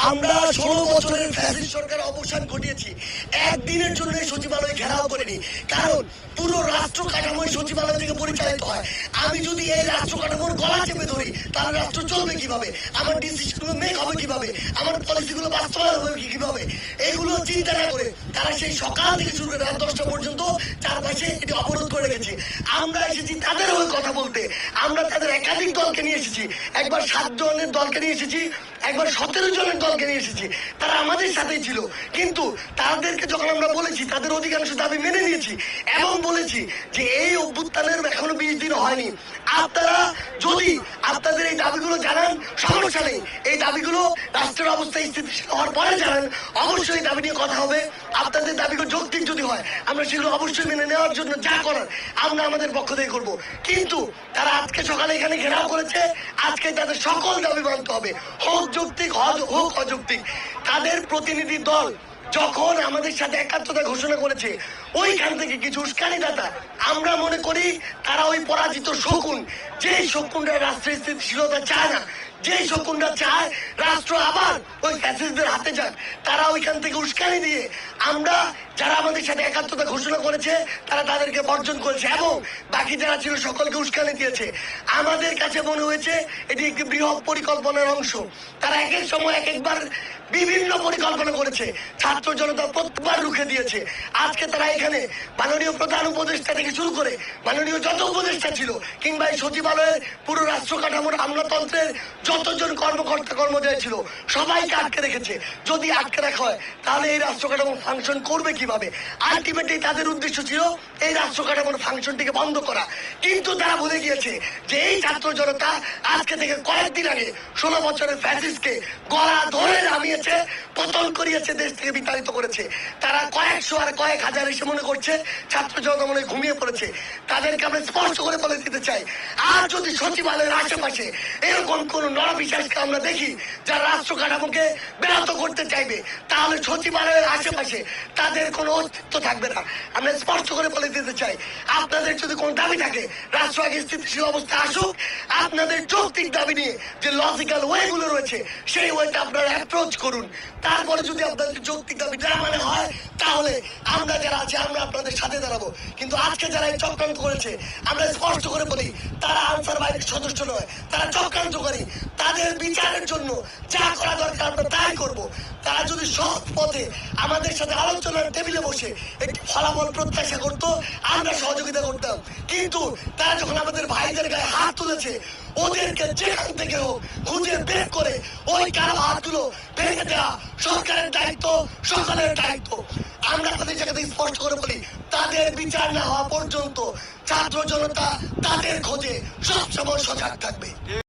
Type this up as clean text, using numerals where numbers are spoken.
আমরা 16 বছরের ফ্যাসিস্ট সরকার অবসান ঘটিয়েছি। একদিনের জন্য সচিবালয় ঘেরাও করিনি, কারণ পুরো রাষ্ট্র কাঠামোই সচিবালয় থেকে পরিচালিত হয়। আমি যদি এই রাষ্ট্র কাঠামোর গলা চেপে ধরি, তাহলে রাষ্ট্র চলবে কিভাবে? আমার ডিসিশনগুলো মেক হবে কিভাবে? আমার পলিসিগুলো বাস্তবায়ন হবে কিভাবে? এগুলো চিন্তা না করে তারা সেই সকাল থেকে শুরু করে রাত 10টা পর্যন্ত চারপাশে এটি অবরোধ করে রেখেছে। আমরা এসেছি তাদের হয়ে কথা বলতে। আমরা তাদের একাধিক দলকে নিয়ে এসেছি, একবার 7 জনের দলকে নিয়ে এসেছি, একবার 17 জনের দলকে নিয়ে এসেছি। তারা আমাদের সাথেই ছিল, কিন্তু তাদেরকে যখন আমরা বলেছি, তাদের অধিকাংশ দাবি মেনে নিয়েছি এবং বলেছি যে এই অভ্যুত্থানের এখনো 20 দিন হয়নি, আপনারা যদি আপনাদের এই দাবিগুলো জানান সমস্যা নেই, এই দাবিগুলো রাষ্ট্রের অবস্থা স্থিতিশীল হওয়ার পরে জানান, অবশ্যই দাবি নিয়ে কথা হবে। আপনাদের দাবিগুলো যৌক্তিক যদি হয়, আমরা সেগুলো অবশ্যই মেনে নেওয়ার জন্য যা করার আমরা আমাদের পক্ষ থেকে করবো। কিন্তু তারা আজকে সকালে এখানে ঘেরাও করেছে, আজকে তাদের সকল দাবি মানতে হবে, হোক যৌক্তিক হোক অযৌক্তিক। তাদের প্রতিনিধি দল যখন আমাদের সাথে একাত্মতা ঘোষণা করেছে, ওইখান থেকে কিছু উস্কানিদাতা, আমরা মনে করি তারা ওই পরাজিত শকুন, যেই শকুনরা রাষ্ট্রের স্থিতিশীলতা চায় না, যেই শকুনরা চায় রাষ্ট্র আবার ওই ফ্যাসিস্টদের হাতে যাক, তারা ওইখান থেকে উস্কানি দিয়ে আমরা যারা আমাদের সাথে একাত্মতা ঘোষণা করেছে তারা তাদেরকে বর্জন করেছে এবং বাকি যারা ছিল সকলকে উস্কানি দিয়েছে। আমাদের কাছে মনে হয়েছে এটি একটি বৃহৎ পরিকল্পনার অংশ। তারা এক এক সময় এক একবার বিভিন্ন পরিকল্পনা করেছে, ছাত্র জনতা প্রত্যেকবার রুখে দিয়েছে। আজকে তারা এখানে মাননীয় প্রধান উপদেষ্টা থেকে শুরু করে মাননীয় যত উপদেষ্টা ছিল, কিংবা এই সচিবালয়ের পুরো রাষ্ট্র কাঠামোর আমলাতন্ত্রের যতজন কর্মকর্তা কর্মচারী ছিল, সবাইকে আটকে রেখেছে। যদি আটকে রাখা হয় তাহলে এই রাষ্ট্র কাঠামো ফাংশন করবে কিভাবে? আলটিমেটলি তাদের উদ্দেশ্য ছিল এই রাষ্ট্র কাঠামোর ফাংশনটিকে বন্ধ করা। কিন্তু তারা ভুলে গিয়েছে যে এই ছাত্র জনতা আজকে থেকে কয়েকদিন আগে 16 বছরের ফ্যাসিস্টকে গলা ধরে নামিয়েছে, পতন করিয়েছে, দেশ থেকে বিতাড়িত করেছে। তারা কয়েকশো আর কয়েক হাজার এসে মনে করছে ছাত্র জনতা মনে ঘুমিয়ে পড়েছে। তাদেরকে আমরা স্পষ্ট করে বলে দিতে চাই, আর যদি সচিবালয়ের আশেপাশে এরকম কোন নরপিশাচকে আমরা দেখি যারা রাষ্ট্র কাঠামোকে ব্যাহত করতে চাইবে, তাহলে সচিবালয়ের আশেপাশে তাদের কোনো অস্তিত্ব থাকবে না। আমরা স্পষ্ট করে বলে দিতে চাই, আপনাদের যদি কোনো দাবি থাকে রাষ্ট্র আগে স্থিতিশীল অবস্থা আসুক, আপনাদের যৌক্তিক দাবি নিয়ে যে লজিক্যাল ওয়ে গুলো রয়েছে সেই ওয়েটা আপনারা অ্যাপ্রোচ করুন। তারপরে যদি আপনাদের যৌক্তিক দাবি না মানে হয়, তাহলে আমরা যারা আছি আমরা আপনাদের সাথে দাঁড়াবো। কিন্তু আজকে যারা এই চক্রান্ত করেছে, আমরা স্পষ্ট করে বলি তারা আনসার বাহিনীর সদস্য নয়, তারা চক্রান্তকারী। তাদের বিচারের জন্য যা করা দরকার আমরা তাই করবো। তারা যদি সৎ পথে আমাদের সাথে আলোচনার টেবিলে বসে একটি ফলাফল প্রত্যাশা করতো, আমরা সহযোগিতা করতাম। কিন্তু তারা যখন আমাদের ভাইদের গায়ে হাত তুলেছে, ওদেরকে যেখান থেকে হোক খুঁজে বের করে ওই কারো হাতগুলো ভেঙে দেওয়া সরকারের দায়িত্ব, সকলের দায়িত্ব। আমরা তাদের জায়গা থেকে স্পষ্ট করে বলি, তাদের বিচার না হওয়া পর্যন্ত ছাত্র জনতা তাদের খোঁজে সবসময় সজাগ থাকবে।